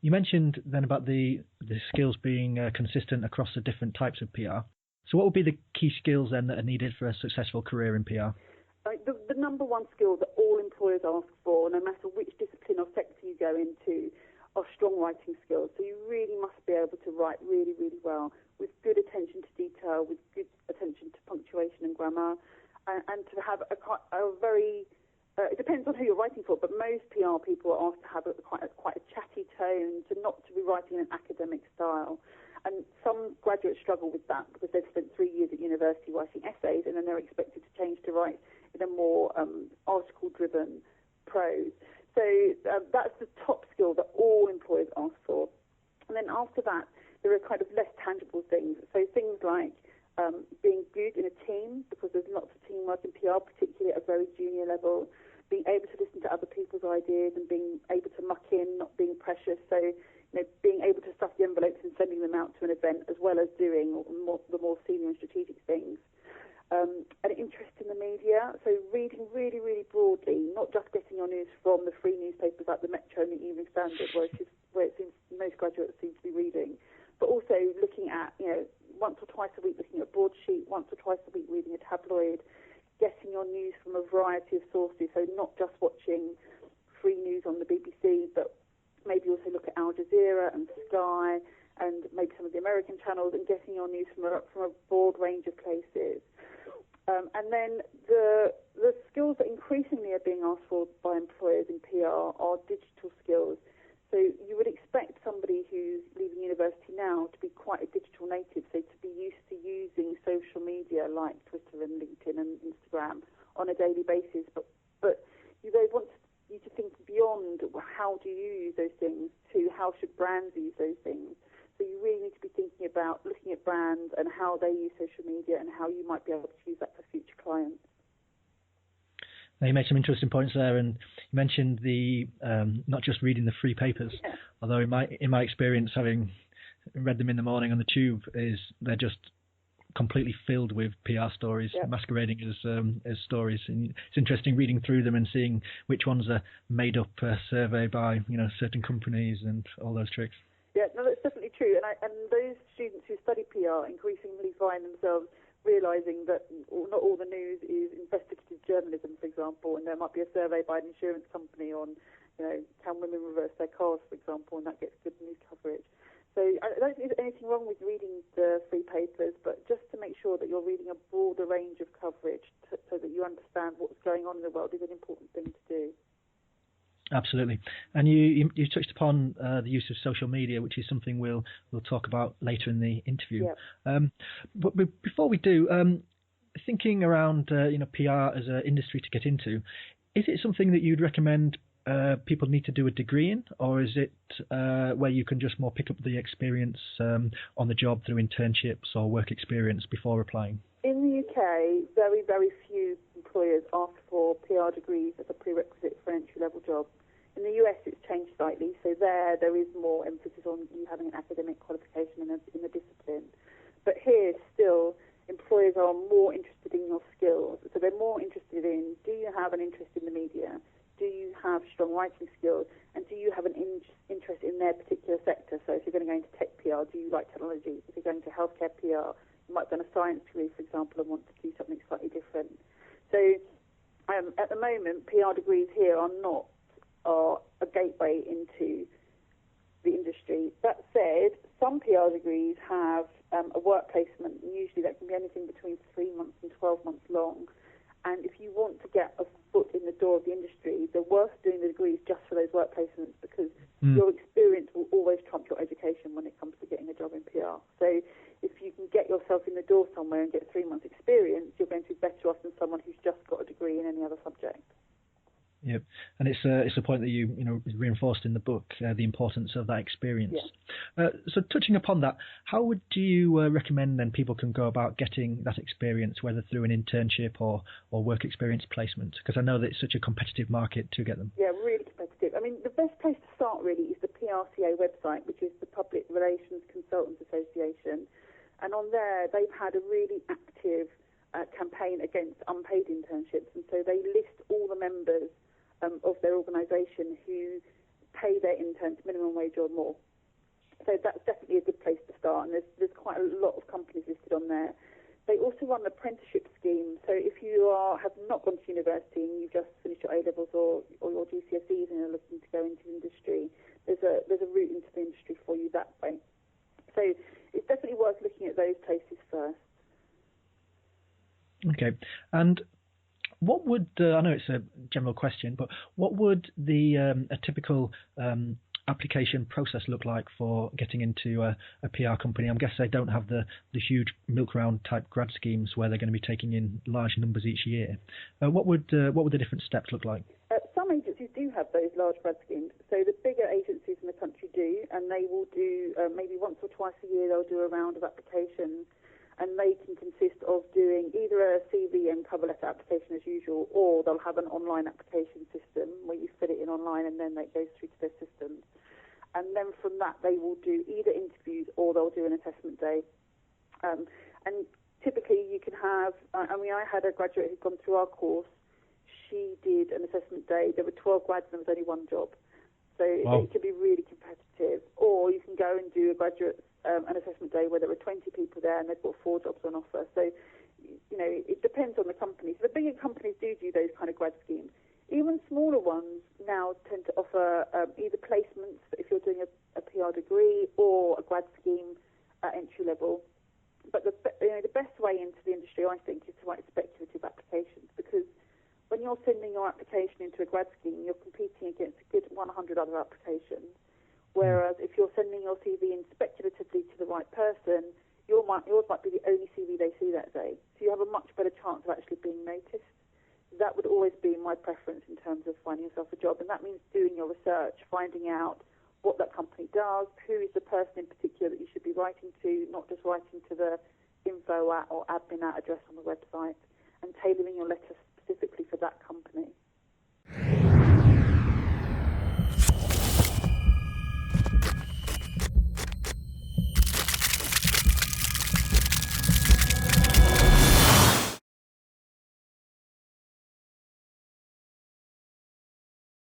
You mentioned then about the skills being consistent across the different types of PR. So what would be the key skills then that are needed for a successful career in PR? The number one skill that all employers ask for, no matter which discipline or sector you go into, are strong writing skills. So you really must be able to write really, really well, with good attention to detail, with good attention to punctuation and grammar, and to have a very, it depends on who you're writing for, but most PR people are asked to have quite a chatty tone, not to be writing in an academic style. And some graduates struggle with that because they've spent 3 years at university writing essays, and then they're expected to change to write in a more article-driven prose. So that's the top skill that all employers ask for. And then after that, there are kind of less tangible things. So things like being good in a team, because there's lots of teamwork in PR, particularly at a very junior level, being able to listen to other people's ideas and being able to muck in, not being precious. So, being able to stuff the envelopes and sending them out to an event, as well as doing the more senior and strategic things. An interest in the media, so reading really, really broadly, not just getting your news from the free newspapers like the Metro and the Evening Standard, where it seems most graduates seem to be reading, but also looking at, once or twice a week looking at a broadsheet, once or twice a week reading a tabloid, getting your news from a variety of sources, so not just watching free news on the BBC, but maybe also look at Al Jazeera and Sky and maybe some of the American channels, and getting your news from a broad range of places. And then the skills that increasingly are being asked for by employers in PR are digital skills. So you would expect somebody who's leaving university now to be quite a digital native, so to be used to using social media like Twitter and LinkedIn and Instagram on a daily basis. But they want you to think beyond how do you use those things to how should brands use those things. So you really need to be thinking about looking at brands and how they use social media and how you might be able to use that for future clients. Now you made some interesting points there, and you mentioned the not just reading the free papers, although in my experience, having read them in the morning on the tube, is they're just completely filled with PR stories, masquerading as stories. And it's interesting reading through them and seeing which ones are made up survey by certain companies and all those tricks. Yeah, no, that's definitely true. And those students who study PR increasingly find themselves realising that not all the news is investigative journalism, for example, and there might be a survey by an insurance company on, can women reverse their cars, for example, and that gets good news coverage. So I don't think there's anything wrong with reading the free papers, but just to make sure that you're reading a broader range of coverage so that you understand what's going on in the world is an important thing to do. Absolutely. And you touched upon the use of social media, which is something we'll talk about later in the interview. Yeah. But before we do, thinking around PR as an industry to get into, is it something that you'd recommend people need to do a degree in, or is it where you can just more pick up the experience on the job through internships or work experience before applying? In the UK, very, very few employers ask for PR degrees as a prerequisite for an entry-level job. In the US, it's changed slightly, so there is more emphasis on you having an academic qualification in a discipline. But here, still, employers are more interested in your skills. So they're more interested in, do you have an interest in the media? Do you have strong writing skills? And do you have an interest in their particular sector? So if you're going to go into tech PR, do you like technology? If you're going to healthcare PR, you might have done a science degree, for example, and want to do something slightly different. So at the moment, PR degrees here are a gateway into the industry. That said, some PR degrees have a work placement, and usually that can be anything between 3 months and 12 months long. And if you want to get a foot in the door of the industry, they're worth doing the degrees just for those work placements, because your experience will always trump your education when it comes to getting a job in PR. So if you can get yourself in the door somewhere and get 3 months experience, you're going to be better off than someone who's just got a degree in any other subject. Yep, and it's a point that you reinforced in the book, the importance of that experience. Yeah. So touching upon that, how would you recommend then people can go about getting that experience, whether through an internship or work experience placement? Because I know that it's such a competitive market to get them. Yeah, really competitive. I mean, the best place to start really is the PRCA website, which is the Public Relations Consultants Association, and on there they've had a really active campaign against unpaid internships, and so they list all the members of their organisation who pay their interns minimum wage or more. So that's definitely a good place to start, and there's quite a lot of companies listed on there. They also run an apprenticeship scheme, so if you have not gone to university and you've just finished your A-levels or your GCSEs and you're looking to go into industry, there's a route into the industry for you that way. So it's definitely worth looking at those places first. Okay, and what would, I know it's a general question, but what would a typical application process look like for getting into a PR company? I'm guessing they don't have the huge milk round type grad schemes where they're going to be taking in large numbers each year. What would the different steps look like? Some agencies do have those large grad schemes. So the bigger agencies in the country do, and they will do maybe once or twice a year they'll do a round of applications, and they can consist of doing either a CV and cover letter application as usual, or they'll have an online application system where you fill it in online and then that goes through to their systems. And then from that they will do either interviews or they'll do an assessment day. And typically you can have, I had a graduate who'd gone through our course. She did an assessment day. There were 12 grads and there was only one job. So wow. It could be really competitive. Or you can go and do a graduate an assessment day where there were 20 people there and they've got 4 jobs on offer. So, it depends on the company. So the bigger companies do those kind of grad schemes. Even smaller ones now tend to offer either placements if you're doing a PR degree or a grad scheme at entry level. But the best way into the industry, I think, is to write speculative applications, because when you're sending your application into a grad scheme, you're competing against a good 100 other applications. Whereas if you're sending your CV in speculatively to the right person, yours might be the only CV they see that day. So you have a much better chance of actually being noticed. That would always be my preference in terms of finding yourself a job. And that means doing your research, finding out what that company does, who is the person in particular that you should be writing to, not just writing to the info at or admin at address on the website, and tailoring your letter specifically for that company.